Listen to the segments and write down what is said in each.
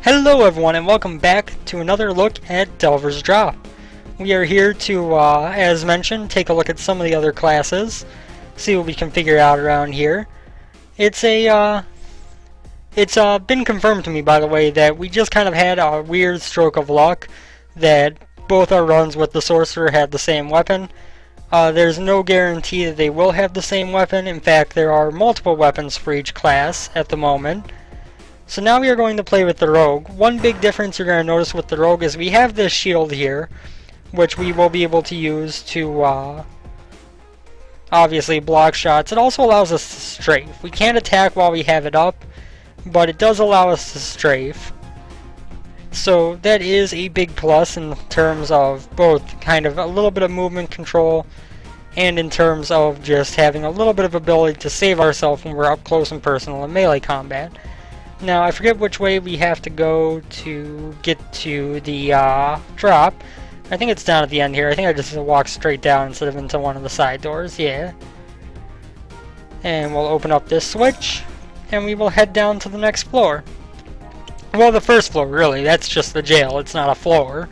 Hello everyone and welcome back to another look at Delver's Drop. We are here to, as mentioned, take a look at some of the other classes, see what we can figure out around here. It's been confirmed to me, by the way, that we just kind of had a weird stroke of luck that both our runs with the Sorcerer had the same weapon. There's no guarantee that they will have the same weapon. In fact, there are multiple weapons for each class at the moment. So now we are going to play with the Rogue. One big difference you're going to notice with the Rogue is we have this shield here, which we will be able to use to obviously block shots. It also allows us to strafe. We can't attack while we have it up, but it does allow us to strafe. So that is a big plus in terms of both kind of a little bit of movement control and in terms of just having a little bit of ability to save ourselves when we're up close and personal in melee combat. Now, I forget which way we have to go to get to the drop. I think it's down at the end here. I think I just walk straight down instead of into one of the side doors. Yeah. And we'll open up this switch, and we will head down to the next floor. Well, the first floor, really. That's just the jail. It's not a floor.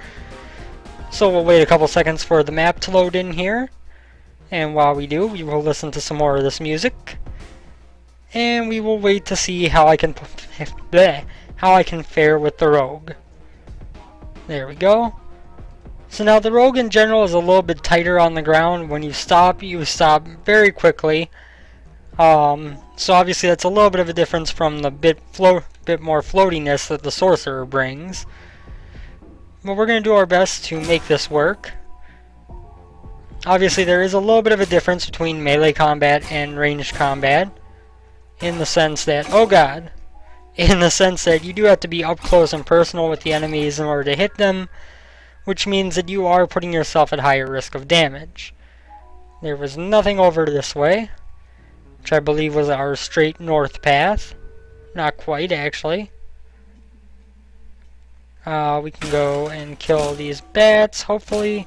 So we'll wait a couple seconds for the map to load in here. And while we do, we will listen to some more of this music. And we will wait to see how I can fare with the Rogue. There we go. So now the Rogue in general is a little bit tighter on the ground. When you stop very quickly. So obviously that's a little bit of a difference from the bit more floatiness that the Sorcerer brings. But we're going to do our best to make this work. Obviously there is a little bit of a difference between melee combat and ranged combat. In the sense that, you do have to be up close and personal with the enemies in order to hit them, which means that you are putting yourself at higher risk of damage. There was nothing over this way, which I believe was our straight north path. Not quite, actually. We can go and kill these bats, hopefully.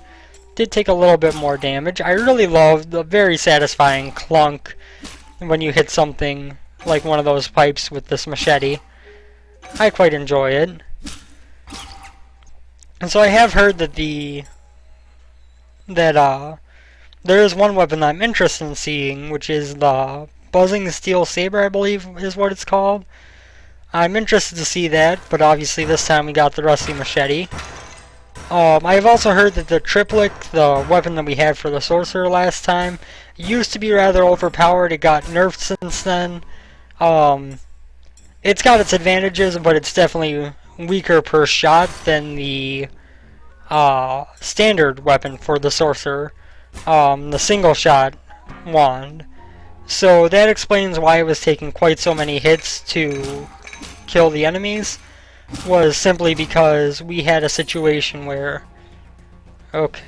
Did take a little bit more damage. I really love the very satisfying clunk when you hit something like one of those pipes with this machete. I quite enjoy it. And so I have heard that there is one weapon I'm interested in seeing, which is the Buzzing Steel Saber, I believe is what it's called. I'm interested to see that, but obviously this time we got the Rusty Machete. I have also heard that the Triplet, the weapon that we had for the Sorcerer last time, used to be rather overpowered. It got nerfed since then. It's got its advantages, but it's definitely weaker per shot than the standard weapon for the Sorcerer, the single shot wand. So that explains why it was taking quite so many hits to kill the enemies, was simply because we had a situation where... Okay.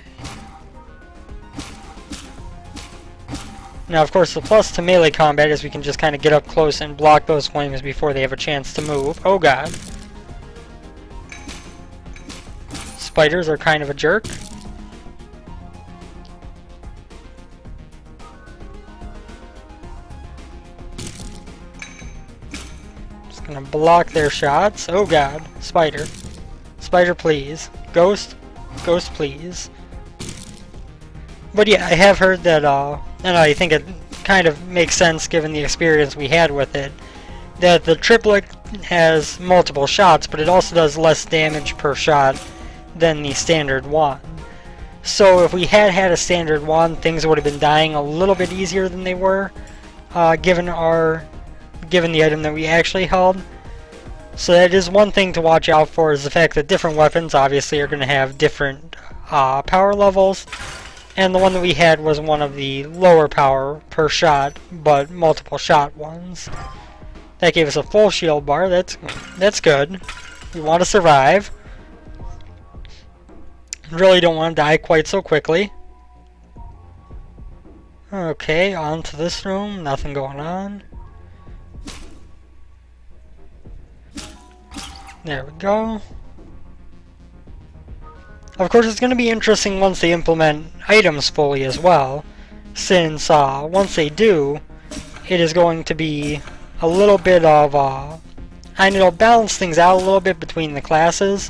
Now, of course, the plus to melee combat is we can just kind of get up close and block those flames before they have a chance to move. Oh god. Spiders are kind of a jerk. Just gonna block their shots. Oh god. Spider. Spider, please. Ghost. Ghost, please. But yeah, I have heard that, and I think it kind of makes sense given the experience we had with it, that the Triplet has multiple shots, but it also does less damage per shot than the standard wand. So if we had had a standard wand, things would have been dying a little bit easier than they were, given the item that we actually held. So that is one thing to watch out for, is the fact that different weapons obviously are going to have different power levels. And the one that we had was one of the lower power per shot, but multiple shot ones. That gave us a full shield bar. That's good. We want to survive. Really don't want to die quite so quickly. Okay, on to this room. Nothing going on. There we go. Of course, it's going to be interesting once they implement items fully as well, since once they do, it is going to be a little bit of and it'll balance things out a little bit between the classes.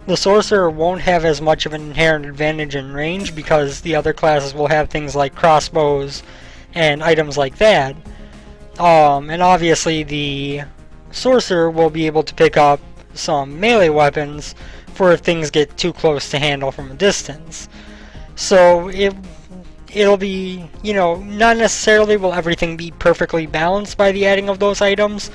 The Sorcerer won't have as much of an inherent advantage in range because the other classes will have things like crossbows and items like that. And obviously the Sorcerer will be able to pick up some melee weapons for if things get too close to handle from a distance. So it'll be, you know, not necessarily will everything be perfectly balanced by the adding of those items,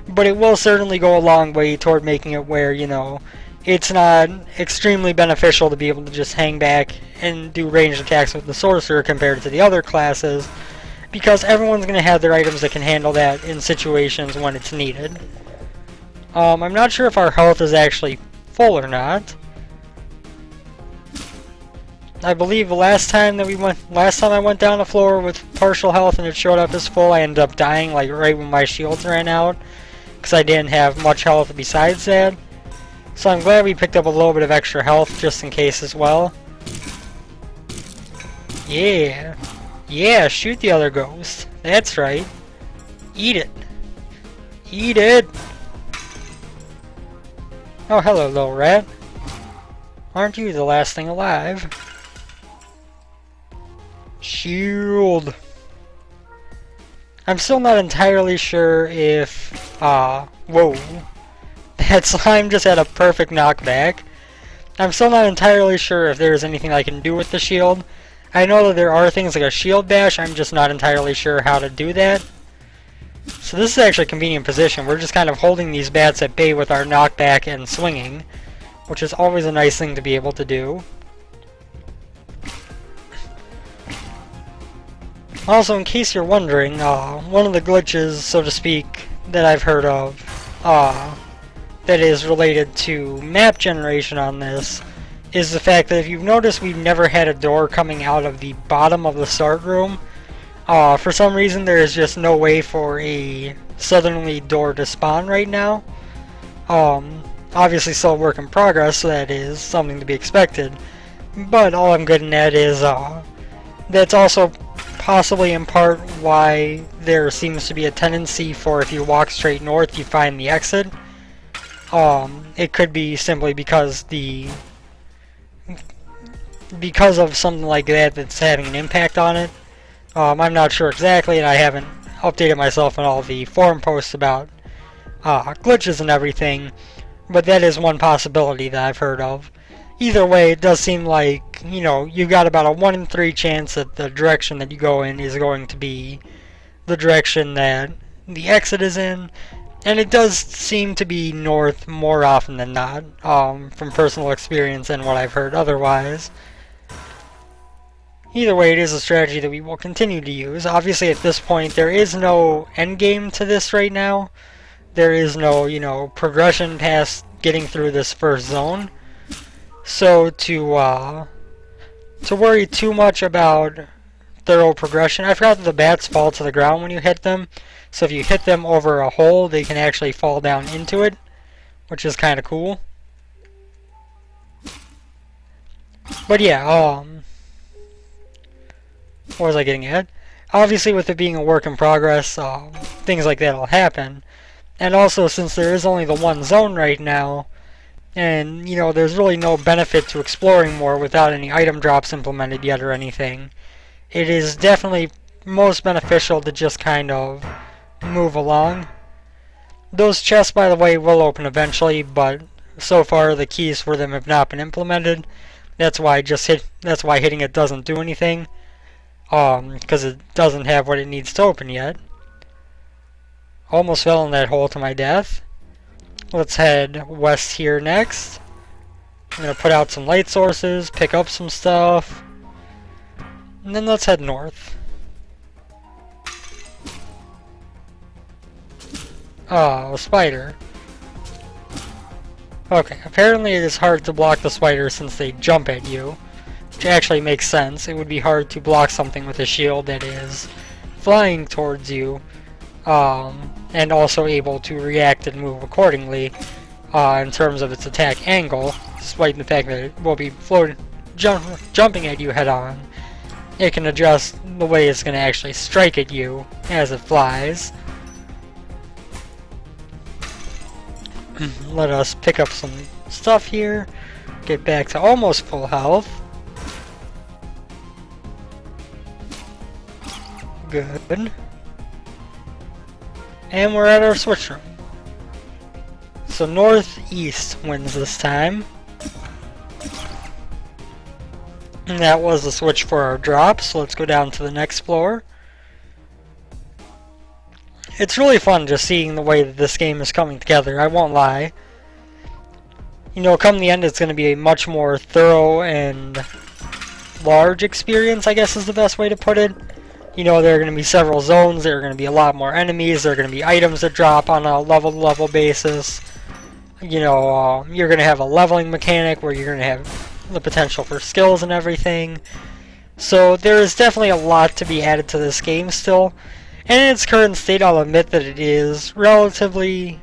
but it will certainly go a long way toward making it where, you know, it's not extremely beneficial to be able to just hang back and do ranged attacks with the Sorcerer compared to the other classes, because everyone's going to have their items that can handle that in situations when it's needed. I'm not sure if our health is actually full or not. I believe last time I went down the floor with partial health and it showed up as full, I ended up dying like right when my shields ran out, because I didn't have much health besides that. So I'm glad we picked up a little bit of extra health just in case as well. Yeah. Yeah, shoot the other ghost. That's right. Eat it. Eat it! Oh, hello, little rat. Aren't you the last thing alive? Shield! I'm still not entirely sure if... whoa. That slime just had a perfect knockback. I'm still not entirely sure if there's anything I can do with the shield. I know that there are things like a shield bash, I'm just not entirely sure how to do that. So this is actually a convenient position. We're just kind of holding these bats at bay with our knockback and swinging, which is always a nice thing to be able to do. Also, in case you're wondering, one of the glitches, so to speak, that I've heard of, that is related to map generation on this, is the fact that if you've noticed, we've never had a door coming out of the bottom of the start room. For some reason, there is just no way for a southerly door to spawn right now. Obviously still a work in progress, so that is something to be expected. But all I'm getting at is, that's also possibly in part why there seems to be a tendency for if you walk straight north, you find the exit. It could be simply because of something like that that's having an impact on it. I'm not sure exactly, and I haven't updated myself on all the forum posts about glitches and everything, but that is one possibility that I've heard of. Either way, it does seem like, you know, you got about a 1 in 3 chance that the direction that you go in is going to be the direction that the exit is in, and it does seem to be north more often than not, from personal experience and what I've heard otherwise. Either way, it is a strategy that we will continue to use. Obviously, at this point, there is no endgame to this right now. There is no, you know, progression past getting through this first zone. So to worry too much about thorough progression, I forgot that the bats fall to the ground when you hit them. So if you hit them over a hole, they can actually fall down into it, which is kind of cool. But yeah, what was I getting at? Obviously, with it being a work in progress, things like that will happen. And also, since there is only the one zone right now, and, you know, there's really no benefit to exploring more without any item drops implemented yet or anything, it is definitely most beneficial to just kind of move along. Those chests, by the way, will open eventually, but so far the keys for them have not been implemented. That's why hitting it doesn't do anything. Because it doesn't have what it needs to open yet. Almost fell in that hole to my death. Let's head west here next. I'm going to put out some light sources, pick up some stuff, and then let's head north. Oh, a spider. Okay, apparently it is hard to block the spiders since they jump at you. Which actually makes sense. It would be hard to block something with a shield that is flying towards you, and also able to react and move accordingly in terms of its attack angle, despite the fact that it will be jumping at you head on. It can adjust the way it's going to actually strike at you as it flies. Let us pick up some stuff here. Get back to almost full health. Good. And we're at our switch room. So northeast wins this time. And that was the switch for our drop, so let's go down to the next floor. It's really fun just seeing the way that this game is coming together, I won't lie. You know, come the end it's going to be a much more thorough and large experience, I guess is the best way to put it. You know, there are going to be several zones, there are going to be a lot more enemies, there are going to be items that drop on a level-to-level basis. You know, you're going to have a leveling mechanic where you're going to have the potential for skills and everything. So there is definitely a lot to be added to this game still. And in its current state, I'll admit that it is relatively,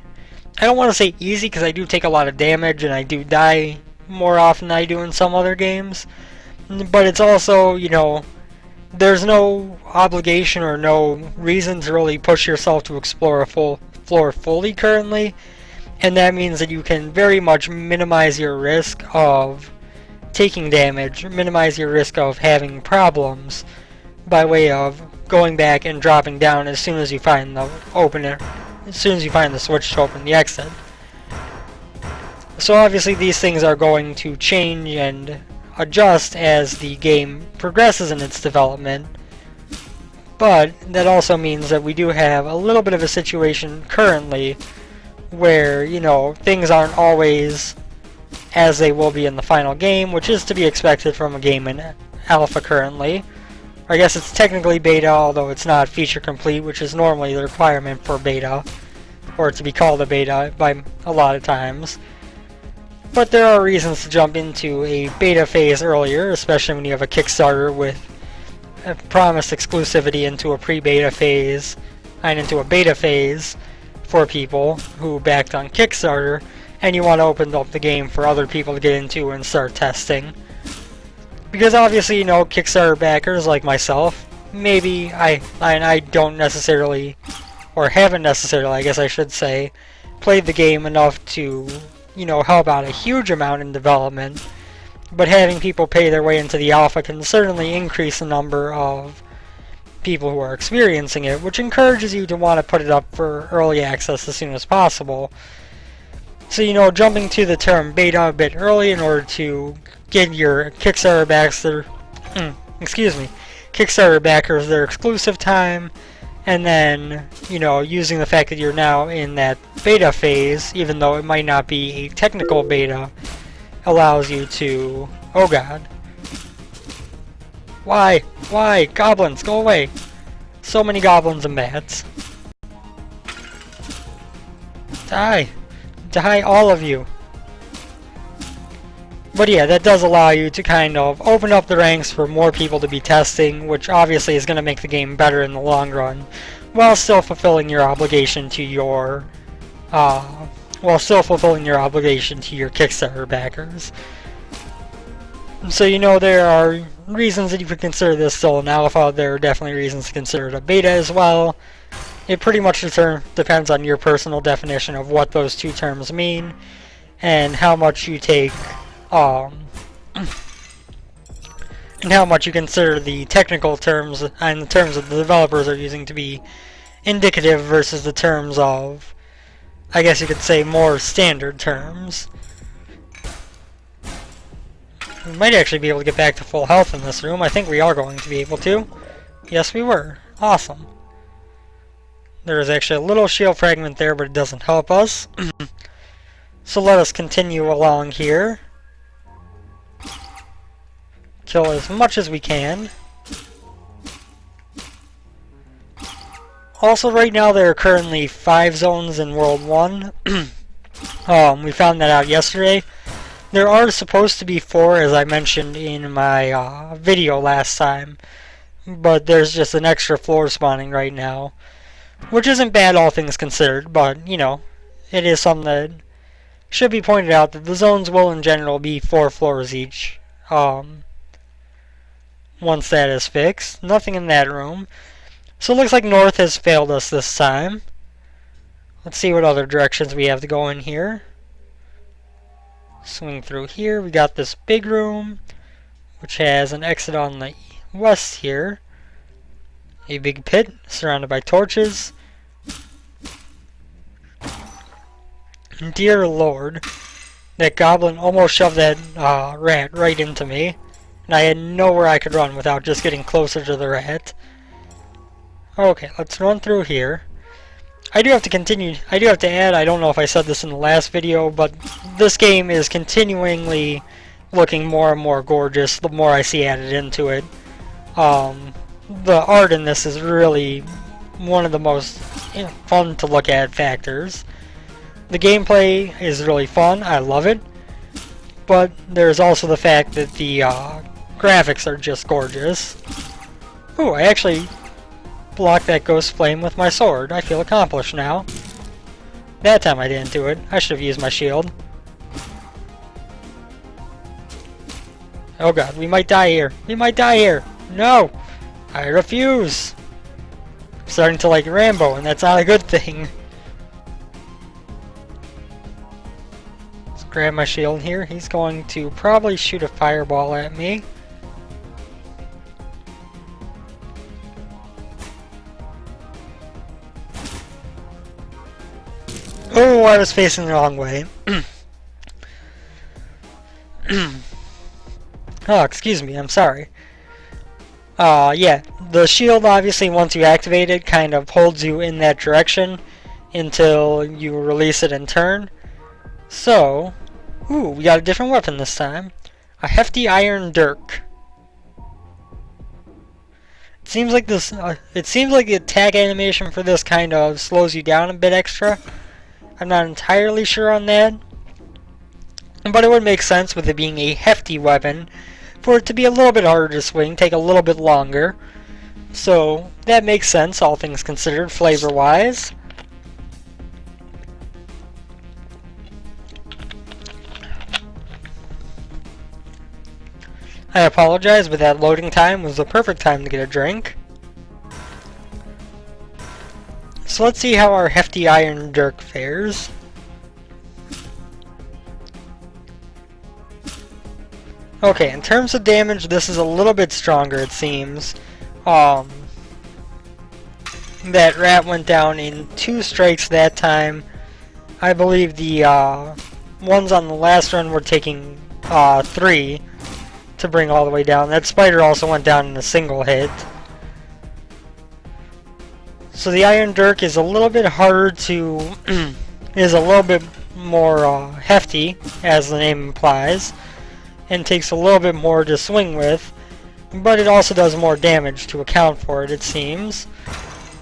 I don't want to say easy because I do take a lot of damage and I do die more often than I do in some other games. But it's also, you know, there's no obligation or no reason to really push yourself to explore a full floor fully currently. And that means that you can very much minimize your risk of taking damage, minimize your risk of having problems by way of going back and dropping down as soon as you find the opener, as soon as you find the switch to open the exit. So obviously these things are going to change and adjust as the game progresses in its development, but that also means that we do have a little bit of a situation currently where, you know, things aren't always as they will be in the final game, which is to be expected from a game in alpha currently. I guess it's technically beta, although it's not feature complete, which is normally the requirement for beta, or to be called a beta by a lot of times. But there are reasons to jump into a beta phase earlier, especially when you have a Kickstarter with a promised exclusivity into a pre-beta phase and into a beta phase for people who backed on Kickstarter, and you want to open up the game for other people to get into and start testing. Because obviously, you know, Kickstarter backers like myself, maybe I don't necessarily, or haven't necessarily, I guess I should say, played the game enough to, you know, help out a huge amount in development. But having people pay their way into the alpha can certainly increase the number of people who are experiencing it, which encourages you to want to put it up for early access as soon as possible. So, you know, jumping to the term beta a bit early in order to get your Kickstarter Kickstarter backers their exclusive time, and then, you know, using the fact that you're now in that beta phase, even though it might not be a technical beta, allows you to, oh god. Why? Why? Goblins, go away! So many goblins and bats. Die! Die, all of you! But yeah, that does allow you to kind of open up the ranks for more people to be testing, which obviously is going to make the game better in the long run, while still fulfilling your obligation to your, Kickstarter backers. So, you know, there are reasons that you could consider this still an alpha. There are definitely reasons to consider it a beta as well. It pretty much depends on your personal definition of what those two terms mean, and how much you take, and how much you consider the technical terms and the terms that the developers are using to be indicative versus the terms of, I guess you could say, more standard terms. We might actually be able to get back to full health in this room. I think we are going to be able to. Yes, we were. Awesome. There is actually a little shield fragment there, but it doesn't help us. So let us continue along here. Kill as much as we can. Also, right now there are currently 5 zones in World 1. We found that out yesterday. There are supposed to be 4, as I mentioned in my video last time. But there's just an extra floor spawning right now. Which isn't bad, all things considered, but, you know, it is something that should be pointed out, that the zones will in general be 4 floors each. Once that is fixed. Nothing in that room. So it looks like North has failed us this time. Let's see what other directions we have to go in here. Swing through here. We got this big room, which has an exit on the west here. A big pit surrounded by torches. Dear Lord, that goblin almost shoved that rat right into me, and I had nowhere I could run without just getting closer to the rat. Okay, let's run through here. I do have to add, I don't know if I said this in the last video, but this game is continually looking more and more gorgeous the more I see added into it. The art in this is really one of the most fun to look at factors. The gameplay is really fun, I love it, but there's also the fact that the graphics are just gorgeous. Ooh, I actually blocked that ghost flame with my sword. I feel accomplished now. That time I didn't do it. I should have used my shield. Oh god, we might die here. We might die here. No! I refuse! I'm starting to like Rambo, and that's not a good thing. Let's grab my shield here. He's going to probably shoot a fireball at me. Oh, I was facing the wrong way. Oh, excuse me, I'm sorry. Yeah, the shield obviously once you activate it kind of holds you in that direction until you release it and turn. So, ooh, we got a different weapon this time. A hefty iron dirk. It seems like this. It seems like the attack animation for this kind of slows you down a bit extra. I'm not entirely sure on that, but it would make sense with it being a hefty weapon for it to be a little bit harder to swing, take a little bit longer. So that makes sense, all things considered, flavor-wise. I apologize, but that loading time was the perfect time to get a drink. So let's see how our hefty iron dirk fares. Okay, in terms of damage, this is a little bit stronger, it seems. That rat went down in 2 strikes that time. I believe the ones on the last run were taking 3 to bring all the way down. That spider also went down in a single hit. So the iron dirk is a little bit harder to is a little bit more hefty, as the name implies, and takes a little bit more to swing with, but it also does more damage to account for it, it seems.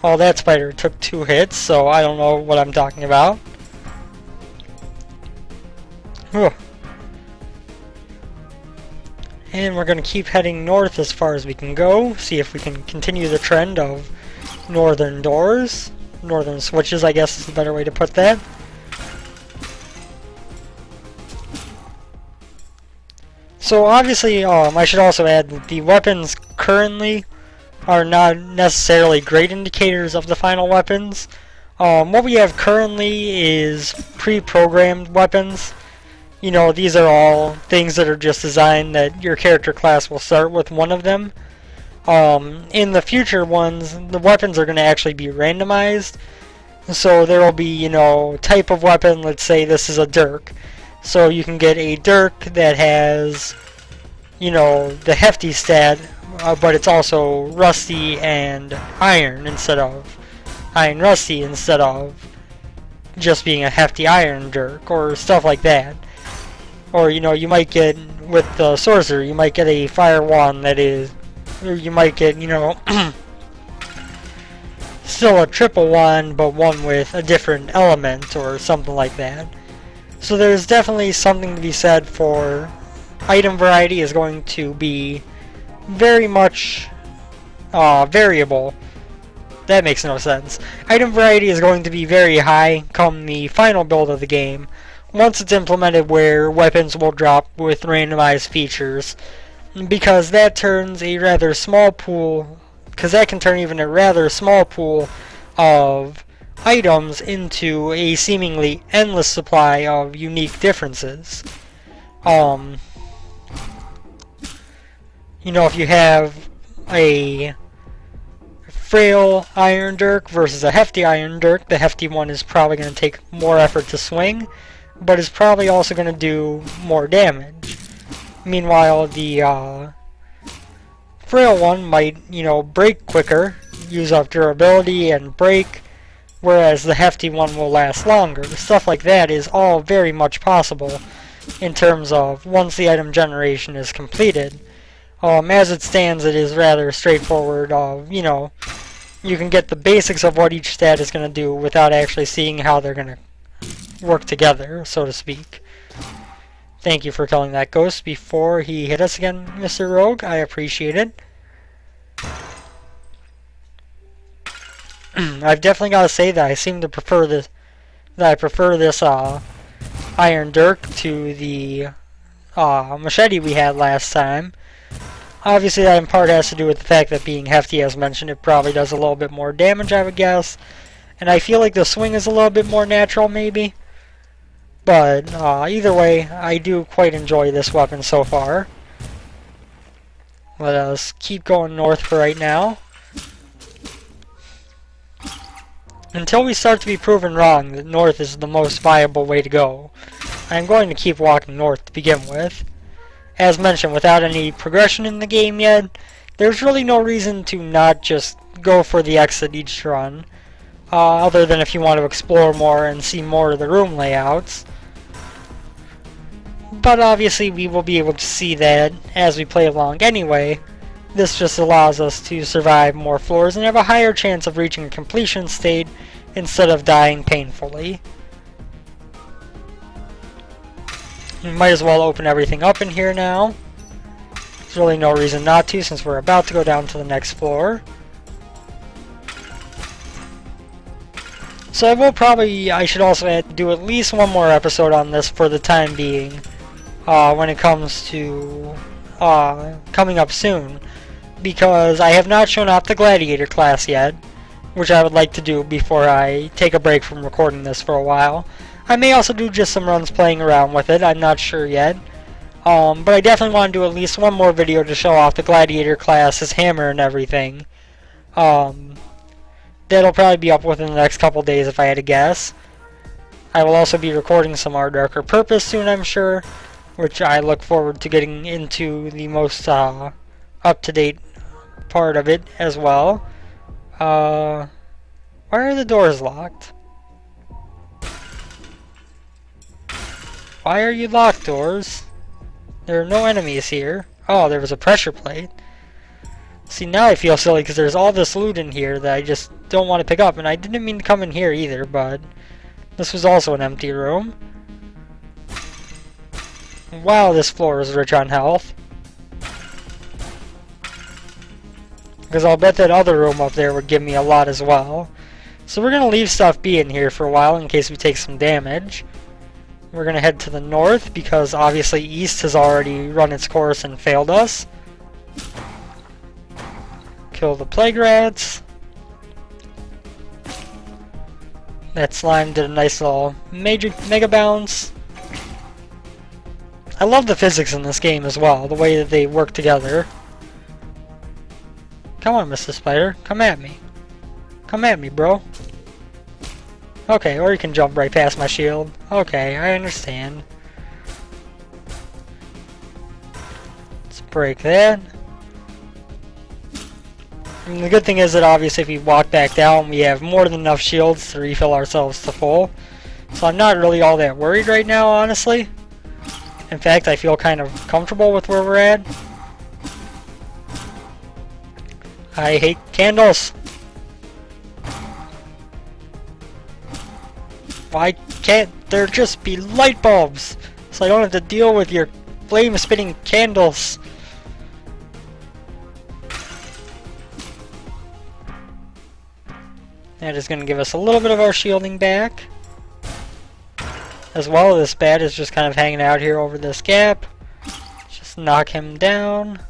Well, that spider took 2 hits, so I don't know what I'm talking about. Whew. And we're going to keep heading north as far as we can go, see if we can continue the trend of northern doors. Northern switches, I guess is the better way to put that. So obviously, I should also add that the weapons currently are not necessarily great indicators of the final weapons. What we have currently is pre-programmed weapons. You know, these are all things that are just designed that your character class will start with one of them. In the future ones, the weapons are going to actually be randomized. So there will be, you know, type of weapon, let's say this is a dirk. So you can get a dirk that has, you know, the hefty stat, but it's also rusty and iron instead of iron rusty instead of just being a hefty iron dirk or stuff like that. Or, you know, you might get, with the sorcerer, you might get a fire wand that is, or you might get, you know, still a triple wand, but one with a different element or something like that. So there's definitely something to be said for item variety is going to be very much variable. That makes no sense. Item variety is going to be very high come the final build of the game, once it's implemented where weapons will drop with randomized features, because that turns a rather small pool, because that can turn even a rather small pool of items into a seemingly endless supply of unique differences. You know, if you have a frail iron dirk versus a hefty iron dirk, the hefty one is probably going to take more effort to swing, but is probably also going to do more damage. Meanwhile, the frail one might, you know, break quicker, use up durability and break, whereas the hefty one will last longer. Stuff like that is all very much possible in terms of once the item generation is completed. As it stands, it is rather straightforward. You know, you can get the basics of what each stat is going to do without actually seeing how they're going to work together, so to speak. Thank you for killing that ghost before he hit us again, Mr. Rogue. I appreciate it. I've definitely got to say that I seem to prefer this. That I prefer this iron dirk to the machete we had last time. Obviously, that in part has to do with the fact that being hefty, as mentioned, it probably does a little bit more damage, I would guess. And I feel like the swing is a little bit more natural, maybe. But either way, I do quite enjoy this weapon so far. Let us keep going north for right now. Until we start to be proven wrong that north is the most viable way to go, I'm going to keep walking north to begin with. As mentioned, without any progression in the game yet, there's really no reason to not just go for the exit each run, other than if you want to explore more and see more of the room layouts. But obviously we will be able to see that as we play along anyway. This just allows us to survive more floors and have a higher chance of reaching a completion state instead of dying painfully. We might as well open everything up in here now. There's really no reason not to since we're about to go down to the next floor. So I should also do at least one more episode on this for the time being, when it comes to coming up soon, because I have not shown off the Gladiator class yet, which I would like to do before I take a break from recording this for a while. I may also do just some runs playing around with it, I'm not sure yet. But I definitely want to do at least one more video to show off the Gladiator class, his hammer and everything. That'll probably be up within the next couple days if I had to guess. I will also be recording some Our Darker Purpose soon, I'm sure, which I look forward to getting into the most up-to-date part of it as well. Why are the doors locked? Why are you locked, doors? There are no enemies here. Oh, there was a pressure plate. See, now I feel silly because there's all this loot in here that I just don't want to pick up. And I didn't mean to come in here either, but this was also an empty room. Wow, this floor is rich on health. Because I'll bet that other room up there would give me a lot as well. So we're going to leave stuff be in here for a while in case we take some damage. We're going to head to the north because obviously east has already run its course and failed us. Kill the plague rats. That slime did a nice little mega bounce. I love the physics in this game as well, the way that they work together. Come on, Mr. Spider, come at me. Come at me, bro. Okay, or you can jump right past my shield. Okay, I understand. Let's break that. And the good thing is that obviously if we walk back down, we have more than enough shields to refill ourselves to full. So I'm not really all that worried right now, honestly. In fact, I feel kind of comfortable with where we're at. I hate candles. Why can't there just be light bulbs so I don't have to deal with your flame-spitting candles? That is going to give us a little bit of our shielding back. As well, this bat is just kind of hanging out here over this gap. Just knock him down.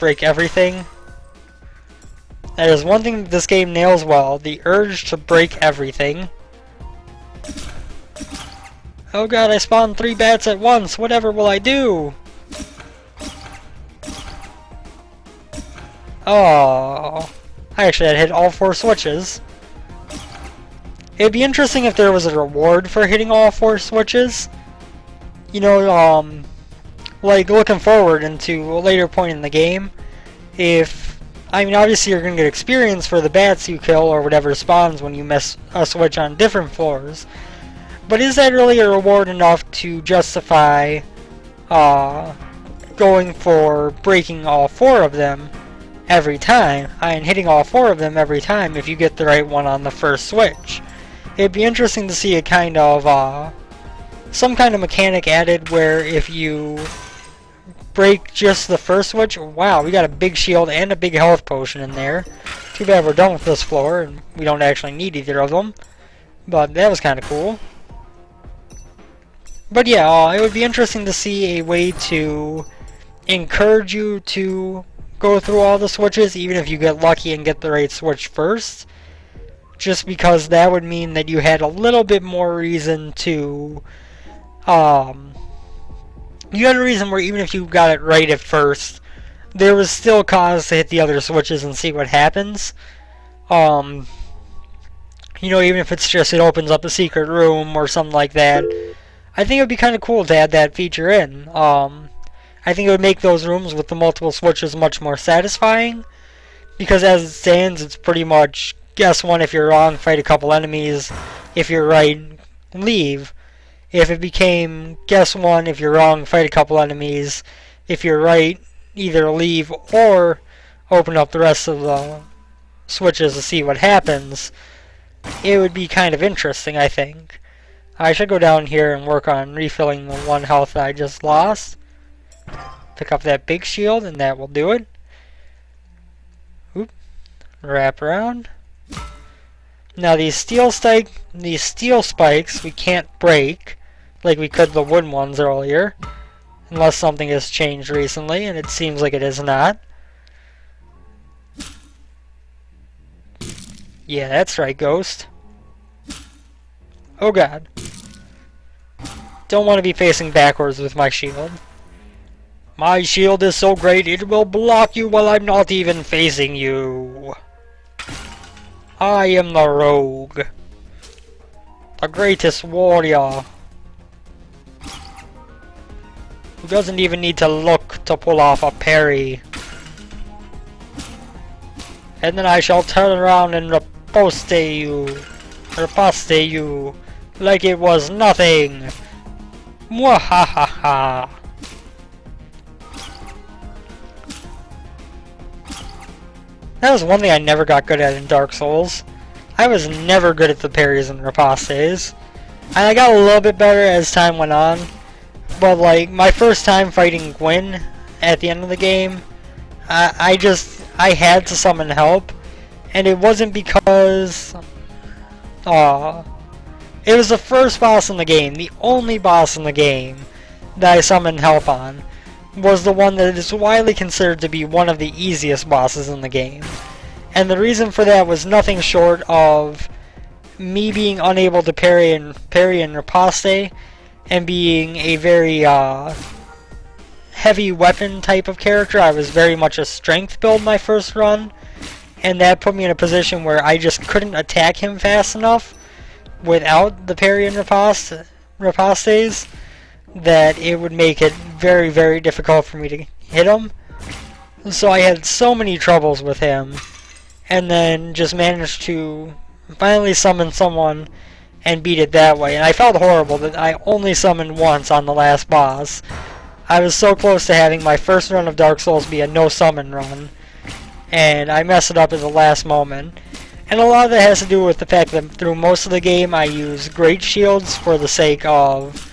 Break everything. That is one thing that this game nails well, the urge to break everything. Oh god, I spawned 3 bats at once, whatever will I do? Oh, I actually had hit all 4 switches. It'd be interesting if there was a reward for hitting all 4 switches. You know, like looking forward into a later point in the game. I mean, obviously you're going to get experience for the bats you kill or whatever spawns when you miss a switch on different floors. But is that really a reward enough to justify going for breaking all 4 of them every time and hitting all 4 of them every time if you get the right one on the first switch? It'd be interesting to see a kind of some kind of mechanic added where if you break just the first switch, wow, we got a big shield and a big health potion in there. Too bad we're done with this floor and we don't actually need either of them, but that was kind of cool. But yeah, it would be interesting to see a way to encourage you to go through all the switches, even if you get lucky and get the right switch first. Just because that would mean that you had a little bit more reason to, you had a reason where even if you got it right at first, there was still cause to hit the other switches and see what happens. You know, even if it's just it opens up a secret room or something like that. I think it would be kind of cool to add that feature in. I think it would make those rooms with the multiple switches much more satisfying. Because as it stands, it's pretty much guess one if you're wrong, fight a couple enemies. If you're right, leave. If it became guess one if you're wrong, fight a couple enemies. If you're right, either leave or open up the rest of the switches to see what happens, it would be kind of interesting, I think. I should go down here and work on refilling the 1 health that I just lost. Pick up that big shield and that will do it. Oop. Wrap around. Now these steel spikes we can't break like we could the wooden ones earlier, unless something has changed recently, and it seems like it has not. Yeah, that's right, Ghost. Oh god. Don't want to be facing backwards with my shield. My shield is so great it will block you while I'm not even facing you. I am the rogue. The greatest warrior. Who doesn't even need to look to pull off a parry. And then I shall turn around and riposte you like it was nothing. Mwahaha. That was one thing I never got good at in Dark Souls. I was never good at the parries and ripostes. I got a little bit better as time went on, but like my first time fighting Gwyn at the end of the game, I had to summon help, and it wasn't because it was the first boss in the game, the only boss in the game that I summoned help on was the one that is widely considered to be one of the easiest bosses in the game. And the reason for that was nothing short of me being unable to parry and riposte, and being a very heavy weapon type of character. I was very much a strength build my first run, and that put me in a position where I just couldn't attack him fast enough without the parry and ripostes, that it would make it very, very difficult for me to hit him. So I had so many troubles with him, and then just managed to finally summon someone and beat it that way. And I felt horrible that I only summoned once on the last boss. I was so close to having my first run of Dark Souls be a no summon run, and I messed it up at the last moment. And a lot of that has to do with the fact that through most of the game I use great shields for the sake of,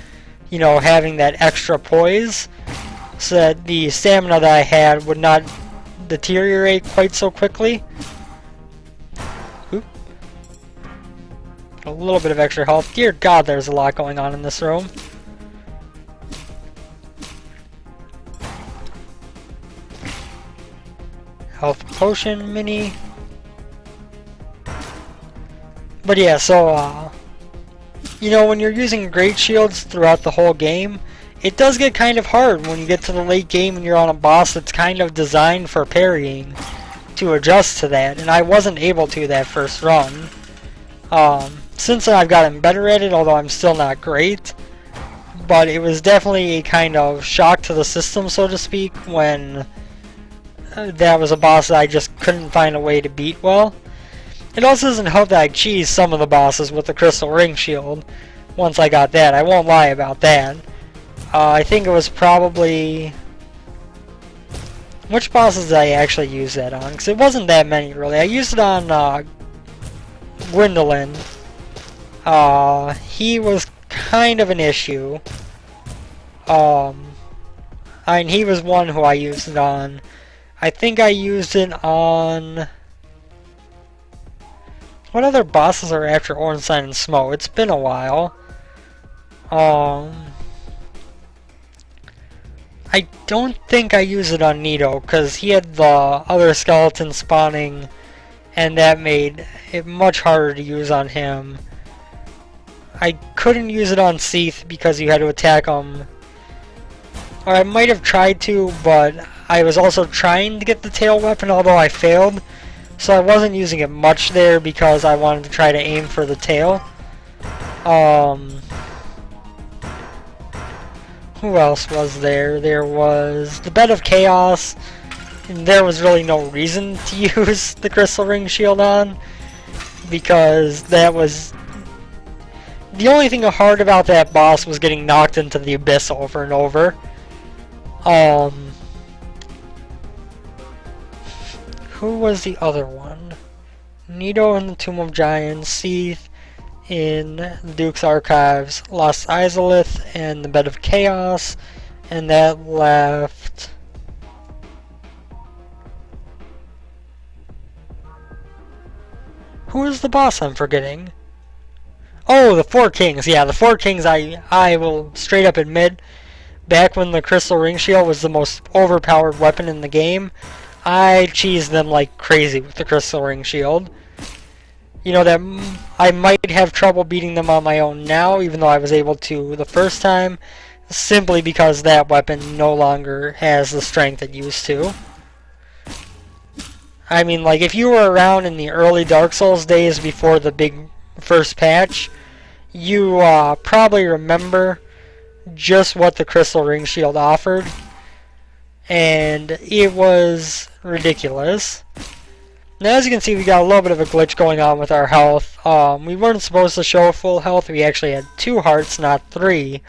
you know, having that extra poise, so that the stamina that I had would not deteriorate quite so quickly. Oop. A little bit of extra health. Dear God, there's a lot going on in this room. Health potion mini. But yeah, so you know, when you're using great shields throughout the whole game, it does get kind of hard when you get to the late game and you're on a boss that's kind of designed for parrying to adjust to that, and I wasn't able to that first run. Since then I've gotten better at it, although I'm still not great. But it was definitely a kind of shock to the system, so to speak, when that was a boss that I just couldn't find a way to beat well. It also doesn't help that I cheesed some of the bosses with the crystal ring shield once I got that. I won't lie about that. I think it was probably... Which bosses did I actually use that on? Because it wasn't that many, really. I used it on Gwendolyn. He was kind of an issue. I mean, he was one who I used it on. I think I used it on... What other bosses are after Ornstein and Smough? It's been a while. I don't think I used it on Nito, because he had the other skeleton spawning, and that made it much harder to use on him. I couldn't use it on Seath because you had to attack him. Or I might have tried to, but I was also trying to get the tail weapon, although I failed. So I wasn't using it much there because I wanted to try to aim for the tail. Who else was there? There was the Bed of Chaos, and there was really no reason to use the Crystal Ring Shield on, because that was... The only thing hard about that boss was getting knocked into the abyss over and over. Who was the other one? Nito in the Tomb of Giants, Seath in the Duke's Archives, Lost Izalith, and the Bed of Chaos, and that left... Who is the boss I'm forgetting? Oh, the Four Kings. Yeah, the Four Kings, I will straight up admit, back when the Crystal Ring Shield was the most overpowered weapon in the game, I cheesed them like crazy with the Crystal Ring Shield. You know, that I might have trouble beating them on my own now, even though I was able to the first time, simply because that weapon no longer has the strength it used to. I mean, like, if you were around in the early Dark Souls days before the big first patch, you probably remember just what the Crystal Ring Shield offered, and it was ridiculous. Now, as you can see, we got a little bit of a glitch going on with our health. We weren't supposed to show full health. We actually had 2 hearts, not 3.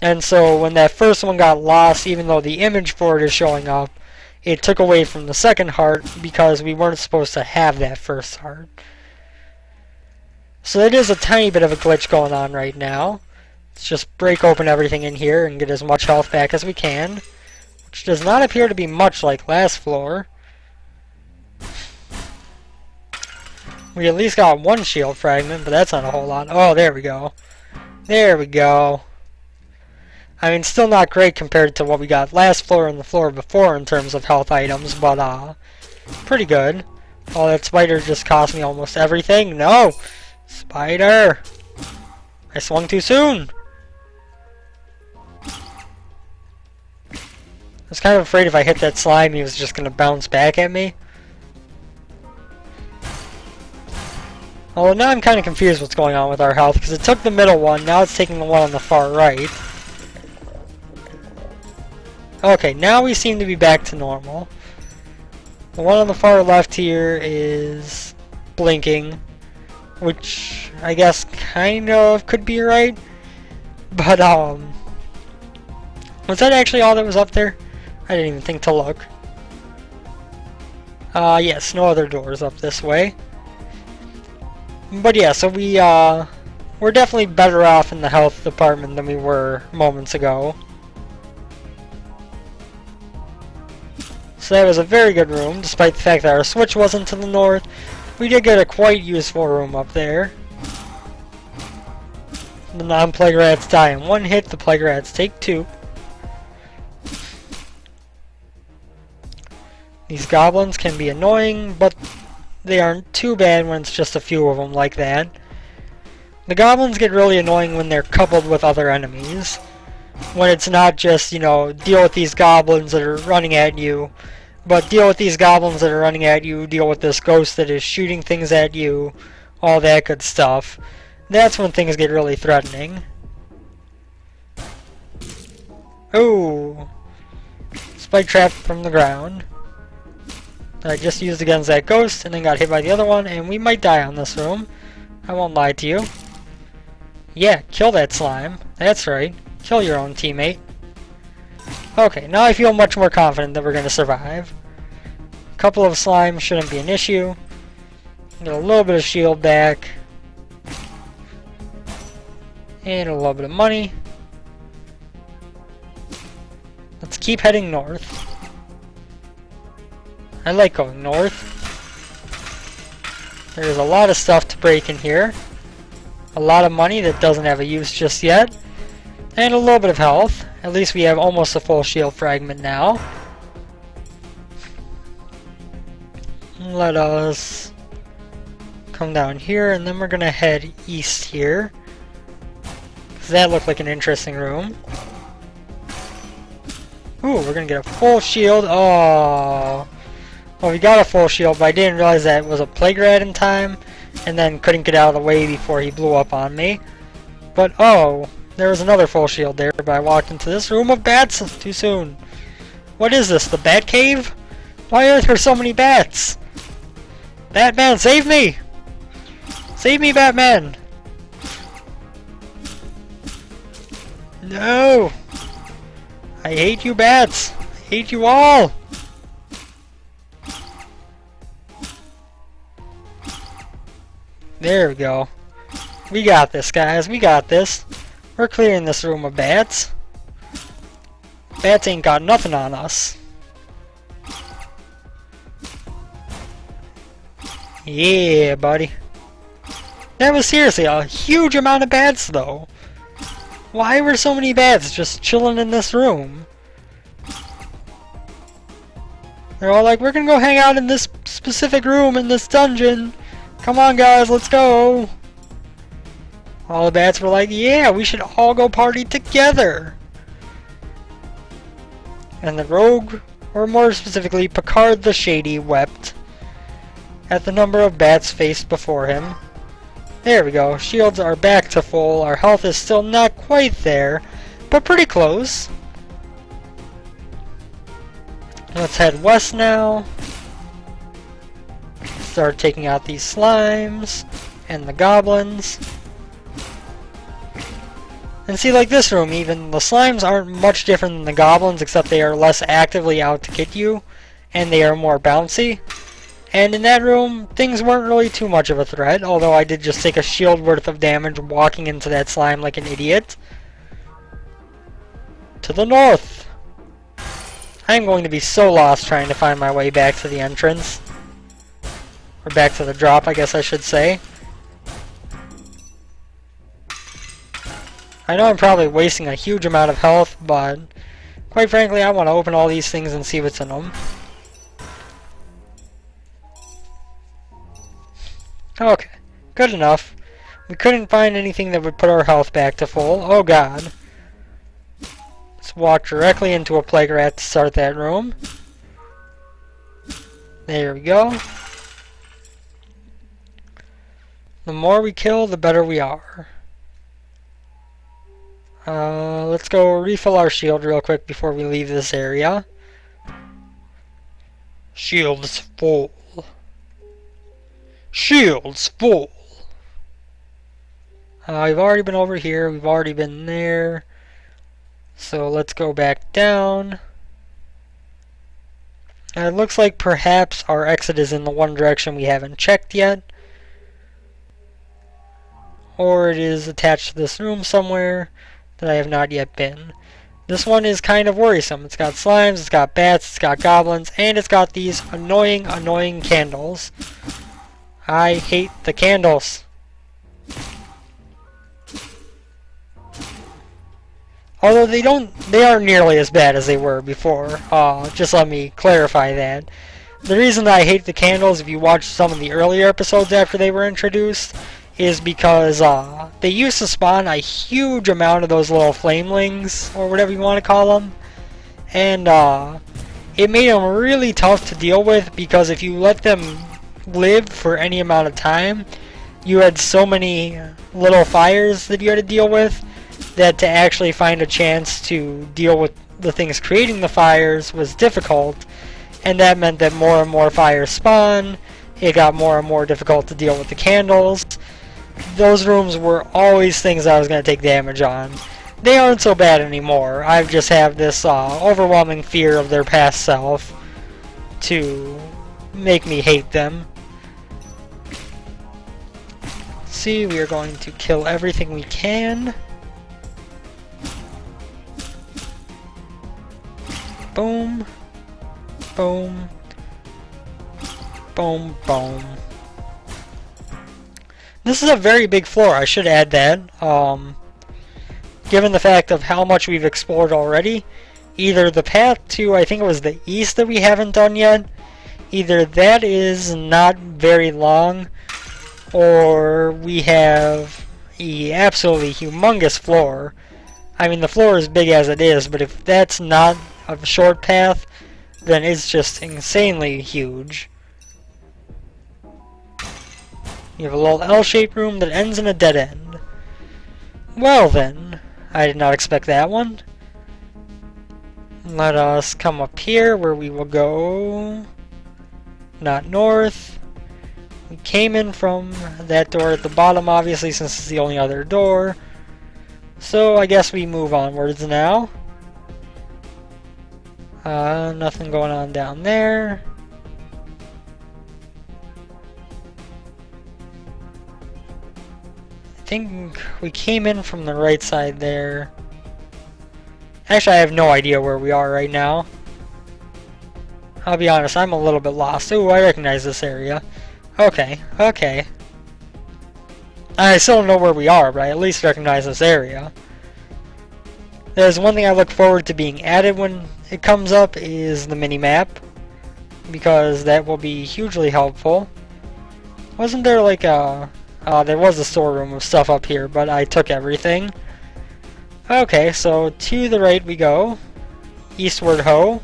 And so when that first one got lost, even though the image for it is showing up, it took away from the second heart because we weren't supposed to have that first heart. So it is a tiny bit of a glitch going on right now. Let's just break open everything in here and get as much health back as we can, which does not appear to be much like last floor. We at least got 1 shield fragment, but that's not a whole lot. Oh, there we go. There we go. I mean, still not great compared to what we got last floor and the floor before in terms of health items, but pretty good. Oh, that spider just cost me almost everything. No! Spider! I swung too soon! I was kind of afraid if I hit that slime he was just going to bounce back at me. Although now I'm kind of confused what's going on with our health, because it took the middle one, now it's taking the one on the far right. Okay, now we seem to be back to normal. The one on the far left here is blinking, which I guess kind of could be right. But, was that actually all that was up there? I didn't even think to look. Yes, no other doors up this way. But yeah, so we're definitely better off in the health department than we were moments ago. So that was a very good room, despite the fact that our switch wasn't to the north. We did get a quite useful room up there. The non-plague rats die in 1 hit, the plague rats take 2. These goblins can be annoying, but they aren't too bad when it's just a few of them like that. The goblins get really annoying when they're coupled with other enemies. When it's not just, you know, deal with these goblins that are running at you, but deal with these goblins that are running at you, deal with this ghost that is shooting things at you, all that good stuff. That's when things get really threatening. Oh! Spike trap from the ground. That I just used against that ghost and then got hit by the other one, and we might die on this room. I won't lie to you. Yeah, kill that slime. That's right. Kill your own teammate. Okay, now I feel much more confident that we're going to survive. A couple of slimes shouldn't be an issue. Get a little bit of shield back. And a little bit of money. Let's keep heading north. I like going north. There's a lot of stuff to break in here. A lot of money that doesn't have a use just yet. And a little bit of health. At least we have almost a full shield fragment now. Let us come down here, and then we're gonna head east here. Cause that looked like an interesting room. Ooh, we're gonna get a full shield. Oh. Well, we got a full shield, but I didn't realize that it was a plague rat in time, and then couldn't get out of the way before he blew up on me. But oh, there was another full shield there, but I walked into this room of bats too soon. What is this, the bat cave? Why are there so many bats? Batman, save me! Save me, Batman! No! I hate you bats! I hate you all! There we go. We got this, guys. We got this. We're clearing this room of bats. Bats ain't got nothing on us. Yeah, buddy. That was seriously a huge amount of bats, though. Why were so many bats just chilling in this room? They're all like, we're gonna go hang out in this specific room in this dungeon. Come on, guys, let's go. All the bats were like, yeah, we should all go party together. And the rogue, or more specifically, Picard the Shady, wept at the number of bats faced before him. There we go. Shields are back to full. Our health is still not quite there, but pretty close. Let's head west now. Start taking out these slimes and the goblins. And see, like this room even, the slimes aren't much different than the goblins, except they are less actively out to get you, and they are more bouncy. And in that room, things weren't really too much of a threat, although I did just take a shield worth of damage walking into that slime like an idiot. To the north! I'm going to be so lost trying to find my way back to the entrance. Or back to the drop, I guess I should say. I know I'm probably wasting a huge amount of health, but quite frankly, I want to open all these things and see what's in them. Okay, good enough. We couldn't find anything that would put our health back to full. Oh god. Let's walk directly into a plague rat to start that room. There we go. The more we kill, the better we are. Let's go refill our shield real quick before we leave this area. Shield's full. Shield's full. We've already been over here. We've already been there. So let's go back down. And it looks like perhaps our exit is in the one direction we haven't checked yet. Or it is attached to this room somewhere that I have not yet been. This one is kind of worrisome. It's got slimes, it's got bats, it's got goblins, and it's got these annoying candles. I hate the candles. Although they aren't nearly as bad as they were before. Just let me clarify that. The reason I hate the candles, if you watch some of the earlier episodes after they were introduced, is because they used to spawn a huge amount of those little flamelings, or whatever you want to call them. And it made them really tough to deal with, because if you let them live for any amount of time, you had so many little fires that you had to deal with, that to actually find a chance to deal with the things creating the fires was difficult. And that meant that more and more fires spawn. It got more and more difficult to deal with the candles. Those rooms were always things I was going to take damage on. They aren't so bad anymore. I just have this overwhelming fear of their past self to make me hate them. Let's see, we are going to kill everything we can. Boom. Boom. Boom, boom. This is a very big floor, I should add that. Given the fact of how much we've explored already, either the path to, I think it was the east that we haven't done yet, either that is not very long, or we have an absolutely humongous floor. I mean, the floor is big as it is, but if that's not a short path, then it's just insanely huge. You have a little L-shaped room that ends in a dead end. Well then, I did not expect that one. Let us come up here where we will go not north. We came in from that door at the bottom, obviously, since it's the only other door. So I guess we move onwards now. Nothing going on down there. I think we came in from the right side there. Actually, I have no idea where we are right now. I'll be honest, I'm a little bit lost. Ooh, I recognize this area. Okay, okay. I still don't know where we are, but I at least recognize this area. There's one thing I look forward to being added when it comes up is the mini-map, because that will be hugely helpful. Wasn't there like a... there was a storeroom of stuff up here, but I took everything. Okay, so to the right we go. Eastward ho.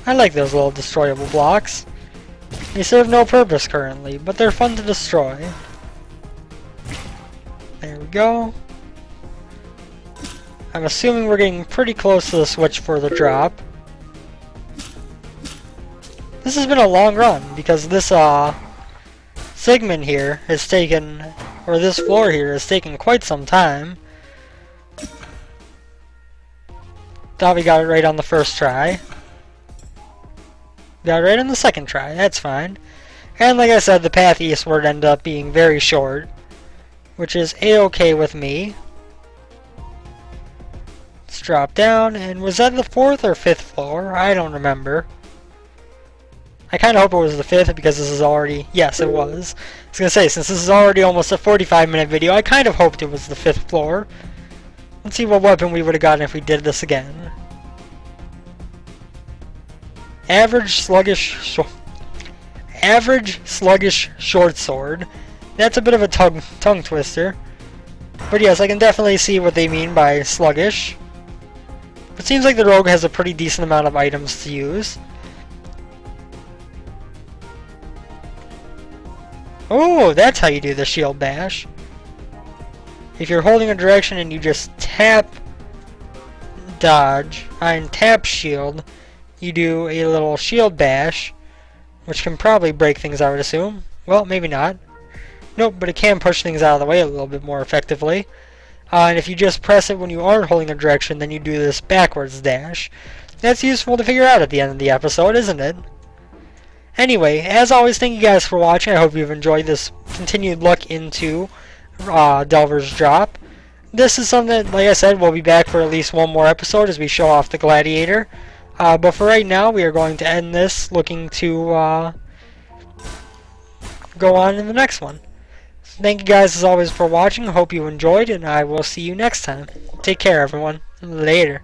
I like those little destroyable blocks. They serve no purpose currently, but they're fun to destroy. There we go. I'm assuming we're getting pretty close to the switch for the drop. This has been a long run, because this segment here has taken, or this floor here has taken quite some time. Thought we got it right on the first try. Got it right on the second try, that's fine. And like I said, the path eastward ended up being very short, which is a-okay with me. Let's drop down, and was that the 4th or 5th floor? I don't remember. I kind of hope it was the 5th, because this is already... Yes, it was. I was going to say, since this is already almost a 45-minute video, I kind of hoped it was the 5th floor. Let's see what weapon we would have gotten if we did this again. Average sluggish short sword. That's a bit of a tongue twister. But yes, I can definitely see what they mean by sluggish. It seems like the rogue has a pretty decent amount of items to use. Oh, that's how you do the shield bash. If you're holding a direction and you just tap dodge and tap shield, you do a little shield bash, which can probably break things, I would assume. Well, maybe not. Nope, but it can push things out of the way a little bit more effectively. And if you just press it when you aren't holding a direction, then you do this backwards dash. That's useful to figure out at the end of the episode, isn't it? Anyway, as always, thank you guys for watching. I hope you've enjoyed this continued look into Delver's Drop. This is something that, like I said, we'll be back for at least one more episode as we show off the Gladiator. But for right now, we are going to end this looking to go on in the next one. Thank you guys as always for watching. Hope you enjoyed, and I will see you next time. Take care, everyone. Later.